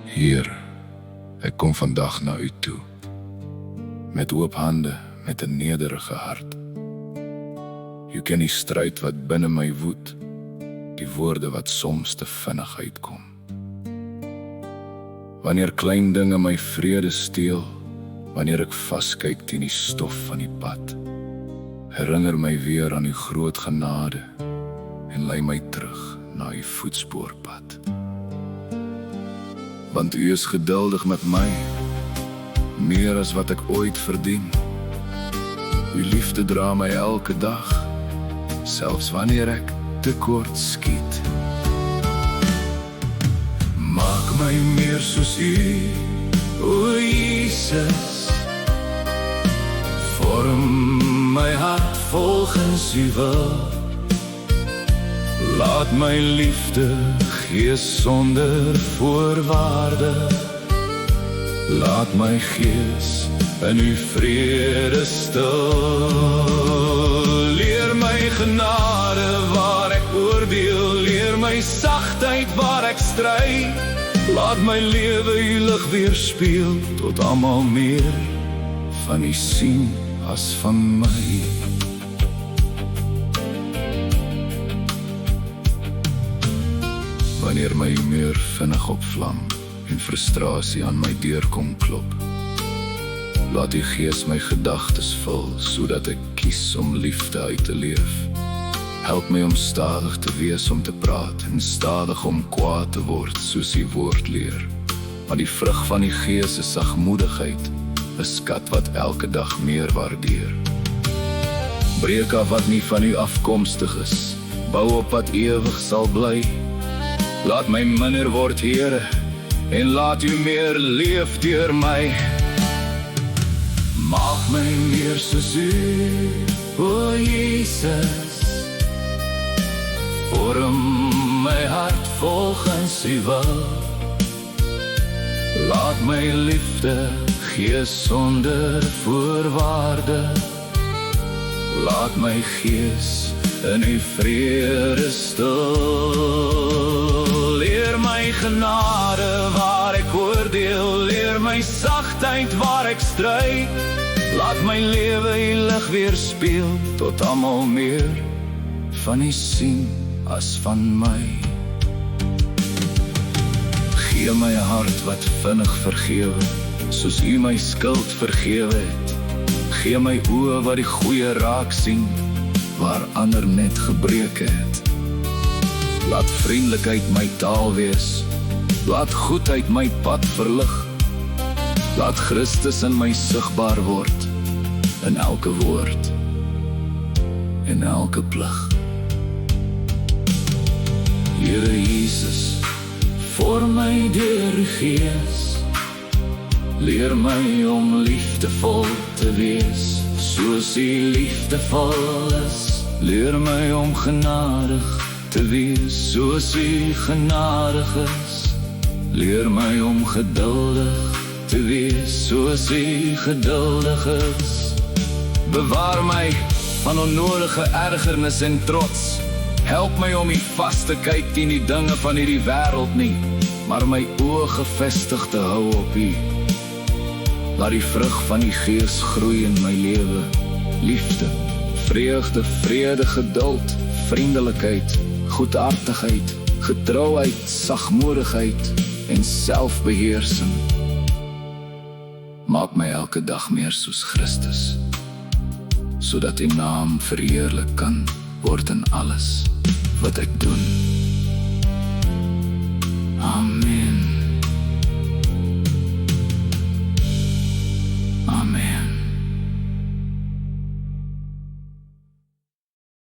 Heer, ek kom vandag na u toe, met oop hande, met 'n nederige hart. U ken die stryd wat binne my woed, die woorde wat soms te vinnig uitkom. Wanneer klein dinge my vrede steel, wanneer ek vaskyk teen die stof van die pad, herinner my weer aan u groot genade en lei my terug na u voetspoorpad. Want u is geduldig met my, meer as wat ek ooit verdien. U liefde dra my elke dag, selfs wanneer ek tekort skiet. Maak my meer soos u, o Jesus. Vorm my hart volgens u wil. Laat my liefde gee sonder voorwaarde. Laat my gees in u vrede stil. Leer my genade waar ek oordeel. Leer my sagtheid waar ek stry. Laat my lewe u lig weerspieël, tot almal meer van u sien as van my. Wanneer my meer vinnig opvlam en frustrasie aan my deur kom klop, laat u gees my gedagtes vul, sodat ek kies om liefde uit te leef. Help my om stadig te wees om te praat, en stadig om kwaad te word, soos u woord leer. Maar die vrug van die gees is sagmoedigheid, 'n skat wat elke dag meer waardeer. Breek af wat nie van u afkomstig is, bou op wat ewig sal bly. Laat my minder word, Here, en laat u meer leef deur my. Maak my meer soos u, o Jesus. Vorm my hart volgens u wil. Laat my liefde gee sonder voorwaarde. Laat my gees in u vrede stil. Leer my genade waar ek oordeel. Leer my sagtheid waar ek stry. Laat my lewe u lig weerspieël, tot almal meer van u sien as van my. Gee my 'n hart wat vinnig vergewe, soos u my skuld vergewe het. Gee my oë wat die goeie raak sien, waar ander net gebreek het. Laat vriendelikheid my taal wees, laat goedheid my pad verlig. Laat Christus in my sigbaar word, in elke woord, in elke plig. Here Jesus, vorm my deur u gees. Leer my om liefdevol te wees, soos u liefdevol is. Leer my om genadig te wees, soos u genadig is. Leer my om geduldig te wees, soos u geduldig is. Bewaar my van onnodige ergernis en trots. Help my om nie vas te kyk teen die dinge van hierdie wêreld nie, maar my oë gefestig te hou op u. Laat die vrug van die gees groei in my lewe. Liefde, vreugde, vrede, geduld, vriendelikheid, goedhartigheid, getrouheid, sagmoedigheid en selfbeheersing. Maak my elke dag meer soos Christus, sodat u naam verheerlik kan word in alles wat ek doen. Amen.